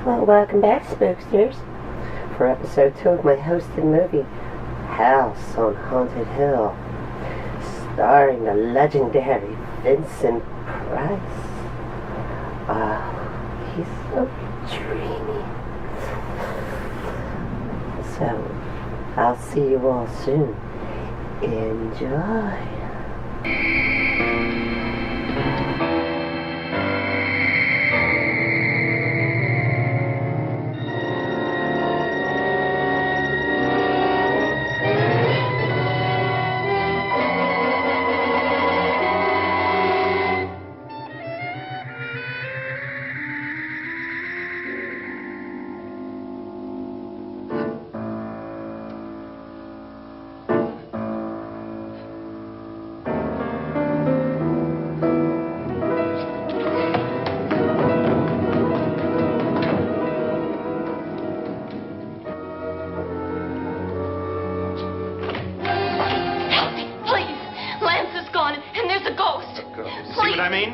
Well, welcome back, Spooksters, for episode 2 of my hosted movie, House on Haunted Hill, starring the legendary Vincent Price. He's so dreamy. So, I'll see you all soon. Enjoy.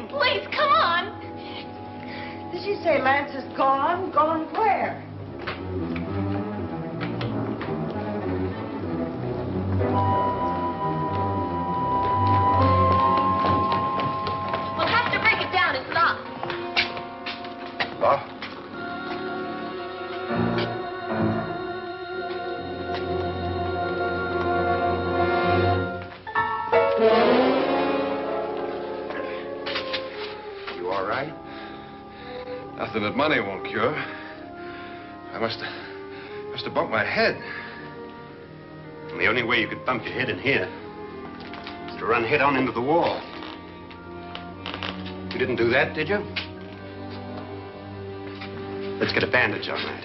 Please, come on. Did she say Lance is gone? Gone where? We'll have to break it down. It's locked. Locked? Nothing that money won't cure. I must have bumped my head. And the only way you could bump your head in here is to run head on into the wall. You didn't do that, did you? Let's get a bandage on that.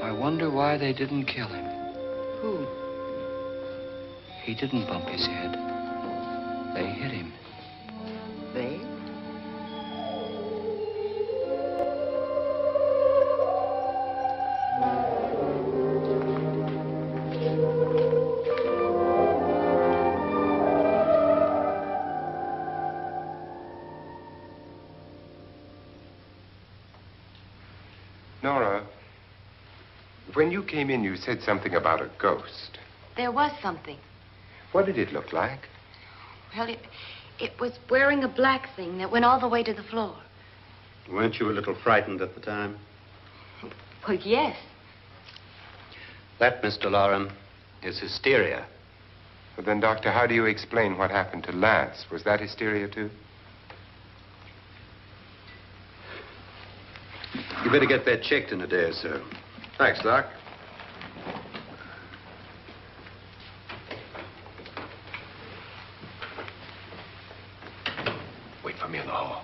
I wonder why they didn't kill him. Who? He didn't bump his head. They hit him. They? Nora, when you came in, you said something about a ghost. There was something. What did it look like? Well, it was wearing a black thing that went all the way to the floor. Weren't you a little frightened at the time? Well, yes. That, Mr. Loren, is hysteria. Well, then, Doctor, how do you explain what happened to Lance? Was that hysteria, too? You better get that checked in a day or so. Thanks, Doc. Wait for me in the hall.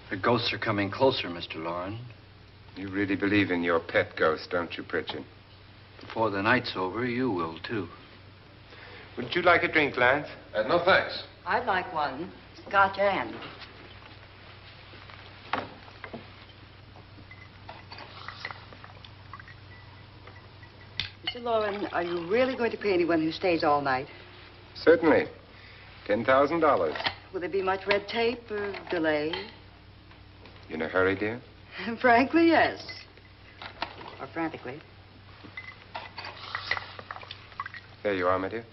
The ghosts are coming closer, Mr. Loren. You really believe in your pet ghost, don't you, Pritchard? Before the night's over, you will, too. Would you like a drink, Lance? No, thanks. I'd like one. Scotch and. Mr. Loren, are you really going to pay anyone who stays all night? Certainly. $10,000. Will there be much red tape or delay? You in a hurry, dear? Frankly, yes. Or frantically. There you are, my dear.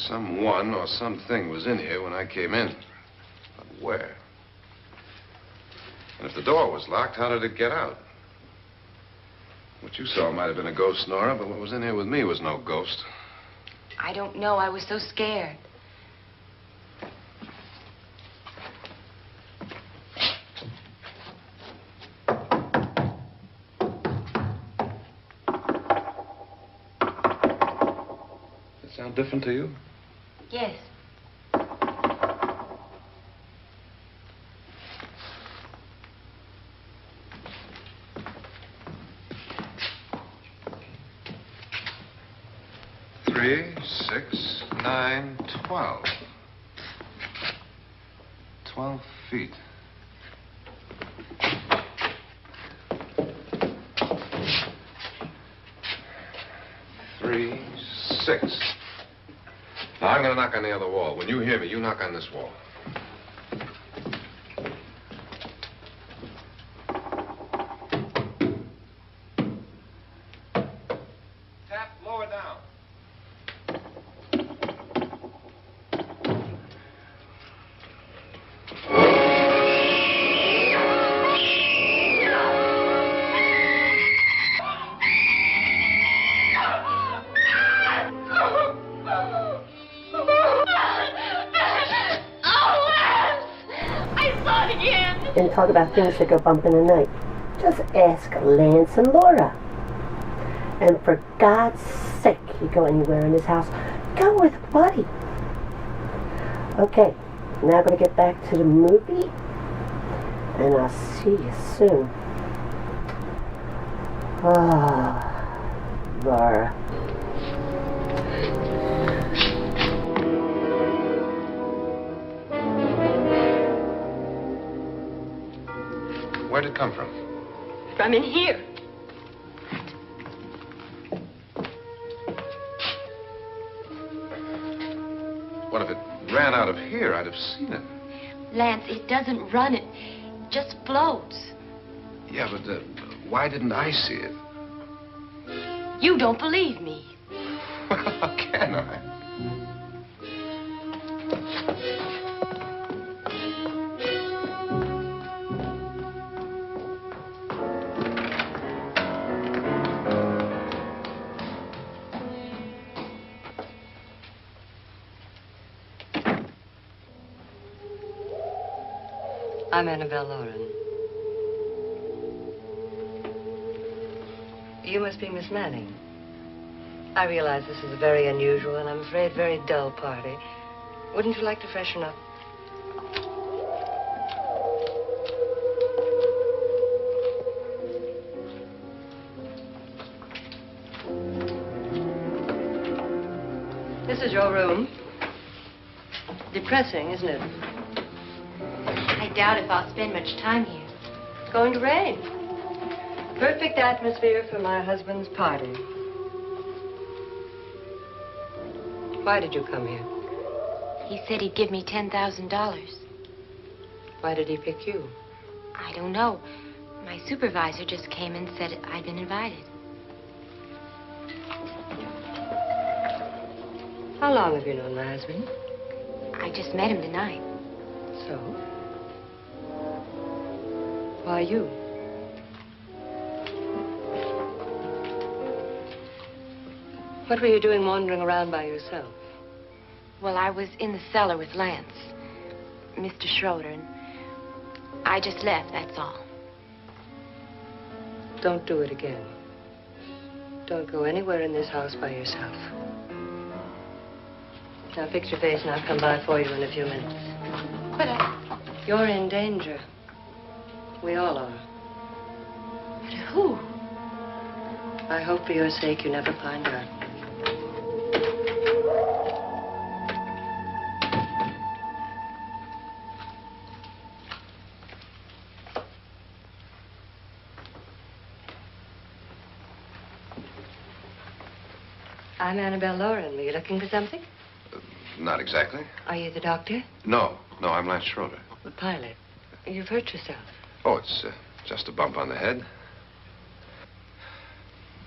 Someone or something was in here when I came in. But where? And if the door was locked, how did it get out? What you saw might have been a ghost, Nora, but what was in here with me was no ghost. I don't know. I was so scared. Does it sound different to you? Yes. 3, 6, 9, 12. 12 feet. Three, 6. Now, I'm going to knock on the other wall. When you hear me, you knock on this wall. Tap lower down. And talk about things that go bump in the night. Just ask Lance and Laura. And for God's sake, you go anywhere in this house, go with Buddy. Okay, now I'm going to get back to the movie, and I'll see you soon. Ah, Laura. Where'd it come from? From in here. What if it ran out of here? I'd have seen it. Lance, it doesn't run. It just floats. Yeah, but why didn't I see it? You don't believe me. Well, how can I? I'm Annabelle Lauren. You must be Miss Manning. I realize this is a very unusual and I'm afraid very dull party. Wouldn't you like to freshen up? This is your room. Depressing, isn't it? I doubt if I'll spend much time here. It's going to rain. Perfect atmosphere for my husband's party. Why did you come here? He said he'd give me $10,000. Why did he pick you? I don't know. My supervisor just came and said I'd been invited. How long have you known my husband? I just met him tonight. So? Why you? What were you doing wandering around by yourself? Well, I was in the cellar with Lance, Mr. Schroeder, and I just left, that's all. Don't do it again. Don't go anywhere in this house by yourself. Now fix your face and I'll come by for you in a few minutes. But You're in danger. We all are. But who? I hope for your sake you never find out. I'm Annabelle Lauren. Were you looking for something? Not exactly. Are you the doctor? No, I'm Lance Schroeder. The pilot. You've hurt yourself. Oh, it's just a bump on the head.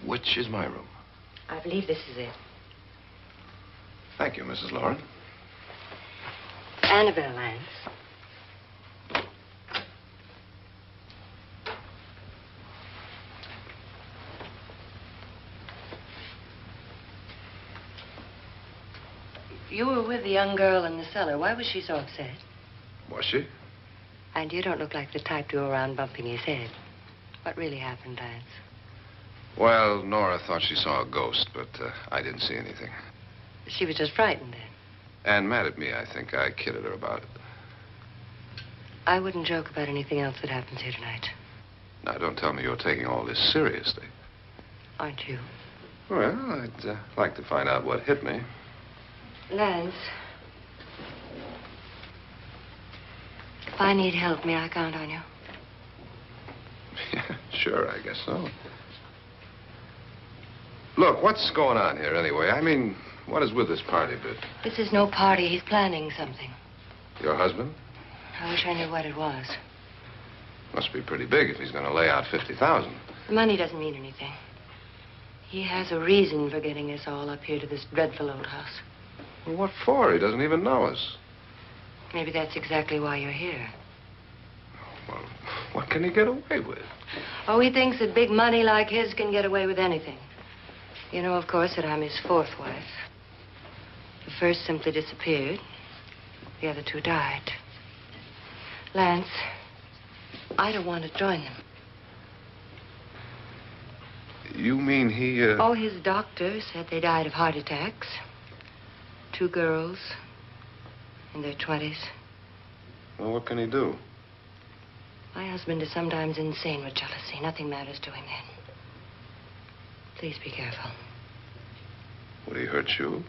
Which is my room? I believe this is it. Thank you, Mrs. Lauren. Annabelle Lance. You were with the young girl in the cellar. Why was she so upset? Was she? And you don't look like the type to go around bumping his head. What really happened, Lance? Well, Nora thought she saw a ghost, but I didn't see anything. She was just frightened then. And mad at me, I think. I kidded her about it. I wouldn't joke about anything else that happens here tonight. Now, don't tell me you're taking all this seriously. Aren't you? Well, I'd like to find out what hit me. Lance. If I need help, may I count on you? Yeah, sure, I guess so. Look, what's going on here anyway? I mean, what is with this party bit? This is no party. He's planning something. Your husband? I wish I knew what it was. Must be pretty big if he's going to lay out 50,000. The money doesn't mean anything. He has a reason for getting us all up here to this dreadful old house. Well, what for? He doesn't even know us. Maybe that's exactly why you're here. Well, what can he get away with? Oh, he thinks that big money like his can get away with anything. You know, of course, that I'm his fourth wife. The first simply disappeared. The other two died. Lance, I don't want to join them. You mean he, Oh, his doctor said they died of heart attacks. 2 girls in their 20s. Well, what can he do? My husband is sometimes insane with jealousy. Nothing matters to him then. Please be careful. Would he hurt you?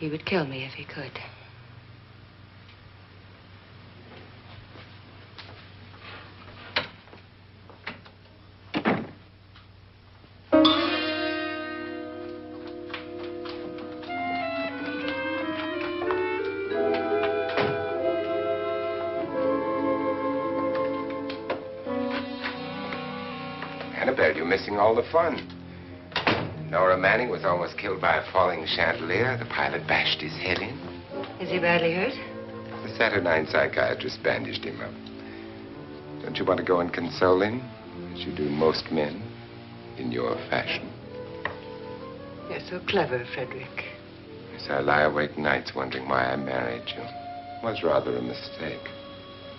He would kill me if he could. Annabelle, you're missing all the fun. Nora Manning was almost killed by a falling chandelier. The pilot bashed his head in. Is he badly hurt? The Saturnine psychiatrist bandaged him up. Don't you want to go and console him, as you do most men, in your fashion? You're so clever, Frederick. Yes, I lie awake nights wondering why I married you. It was rather a mistake.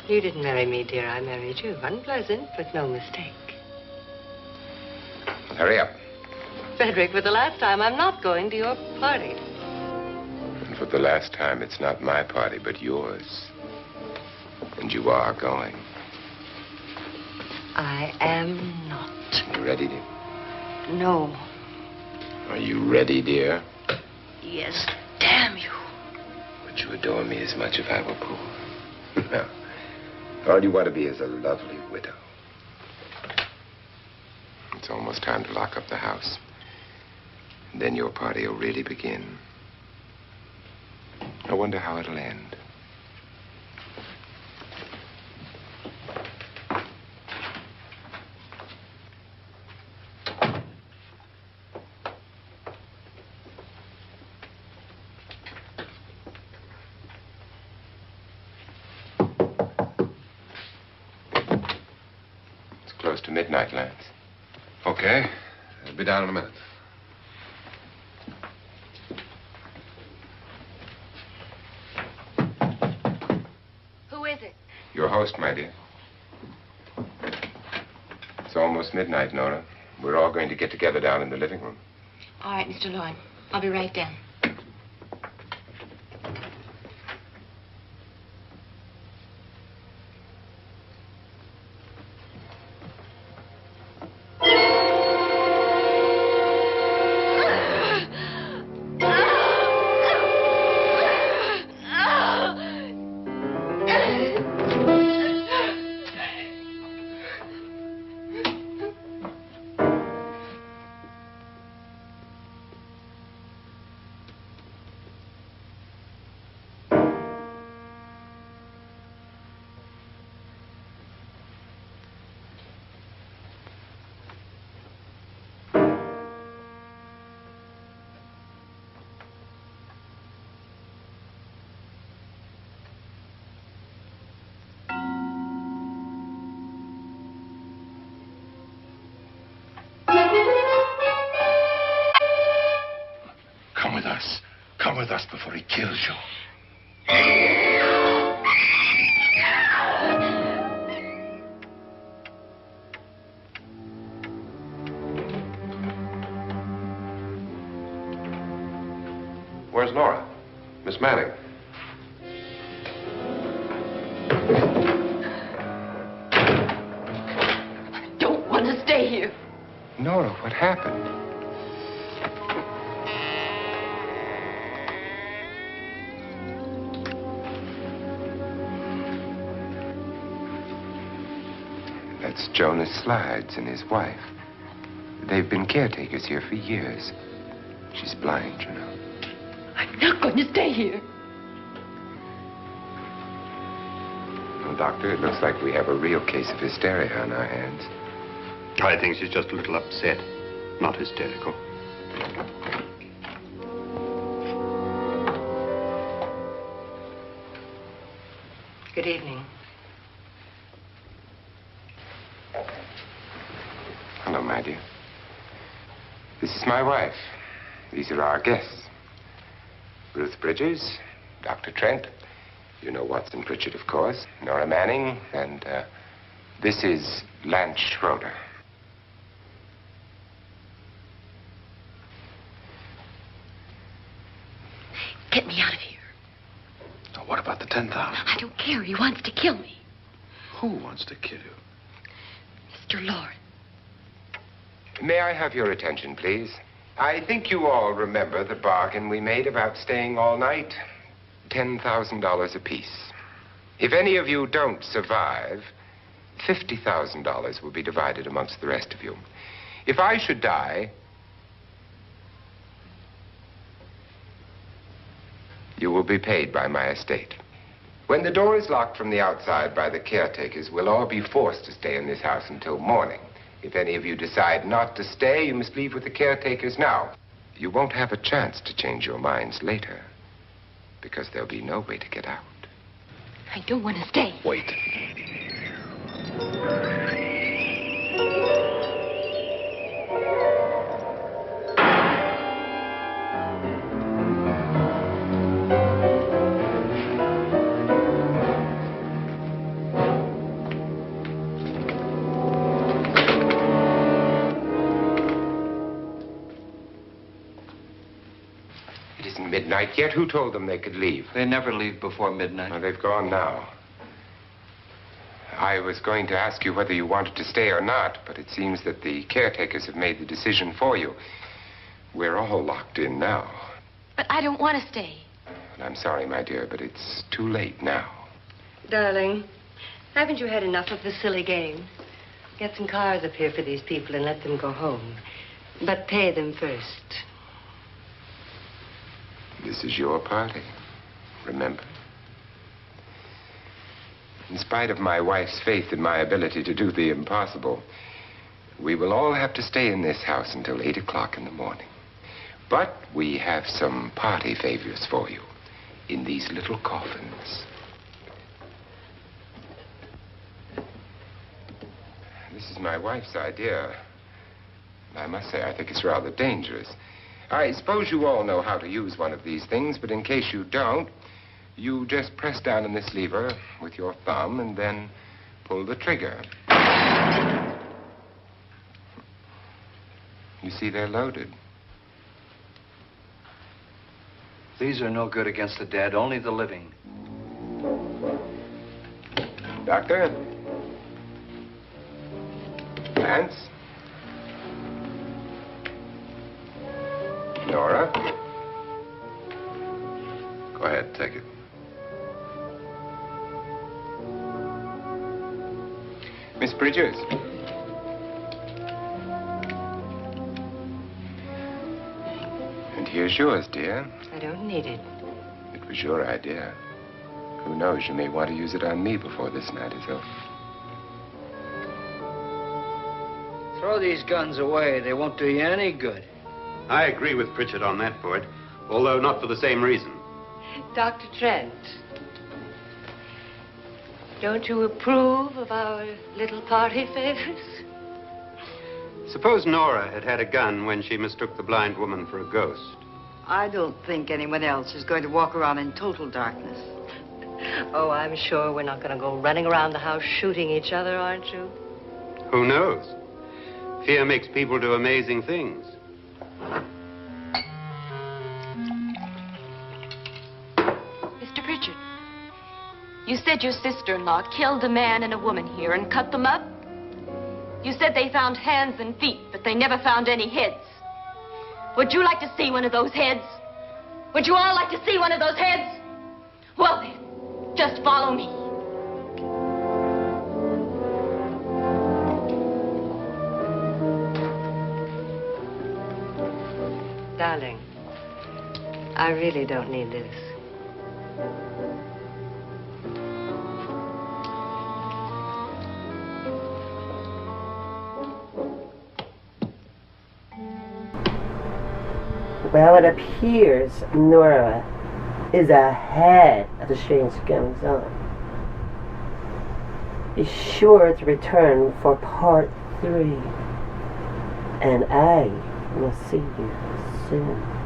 You didn't marry me, dear. I married you. Unpleasant, but no mistake. Hurry up. Frederick, for the last time, I'm not going to your party. And for the last time, it's not my party, but yours. And you are going. I am not. You ready, dear? No. Are you ready, dear? Yes, damn you. Would you adore me as much if I were poor? No. All you want to be is a lovely widow. It's almost time to lock up the house. And then your party will really begin. I wonder how it'll end. It's close to midnight, Lance. Okay. I'll be down in a minute. Who is it? Your host, my dear. It's almost midnight, Nora. We're all going to get together down in the living room. All right, Mr. Lloyd. I'll be right down. Come with us before he kills you. Where's Nora? Miss Manning. I don't want to stay here. Nora, what happened? That's Jonas Slides and his wife. They've been caretakers here for years. She's blind, you know. I'm not going to stay here. Well, Doctor, it looks like we have a real case of hysteria on our hands. I think she's just a little upset, not hysterical. Good evening. Hello, my dear. This is my wife. These are our guests. Ruth Bridges, Dr. Trent. You know Watson Pritchard, of course. Nora Manning, and this is Lance Schroeder. Get me out of here. Now, what about the 10,000? I don't care. He wants to kill me. Who wants to kill you? Mr. Lawrence. May I have your attention, please? I think you all remember the bargain we made about staying all night. $10,000 apiece. If any of you don't survive, $50,000 will be divided amongst the rest of you. If I should die, you will be paid by my estate. When the door is locked from the outside by the caretakers, we'll all be forced to stay in this house until morning. If any of you decide not to stay, you must leave with the caretakers now. You won't have a chance to change your minds later, because there'll be no way to get out. I don't want to stay. Wait. Midnight yet? Who told them they could leave? They never leave before midnight. Well, they've gone now. I was going to ask you whether you wanted to stay or not, but it seems that the caretakers have made the decision for you. We're all locked in now. But I don't want to stay. And I'm sorry, my dear, but it's too late now. Darling, haven't you had enough of the silly game? Get some cars up here for these people and let them go home. But pay them first. This is your party, remember? In spite of my wife's faith in my ability to do the impossible, we will all have to stay in this house until 8 o'clock in the morning. But we have some party favors for you in these little coffins. This is my wife's idea. I must say, I think it's rather dangerous. I suppose you all know how to use one of these things, but in case you don't, you just press down on this lever with your thumb and then pull the trigger. You see, they're loaded. These are no good against the dead, only the living. Doctor? Lance? Nora? Go ahead, take it. Miss Bridges? And here's yours, dear. I don't need it. It was your idea. Who knows, you may want to use it on me before this night is over. Throw these guns away. They won't do you any good. I agree with Pritchard on that point, although not for the same reason. Dr. Trent, don't you approve of our little party favors? Suppose Nora had had a gun when she mistook the blind woman for a ghost. I don't think anyone else is going to walk around in total darkness. Oh, I'm sure we're not going to go running around the house shooting each other, aren't you? Who knows? Fear makes people do amazing things. Mr. Pritchard, you said your sister-in-law killed a man and a woman here and cut them up? You said they found hands and feet, but they never found any heads. Would you like to see one of those heads? Would you all like to see one of those heads? Well then, just follow me. Darling, I really don't need this. Well, it appears Nora is ahead of the strange goings on. Be sure to return for part 3. And I will see you soon.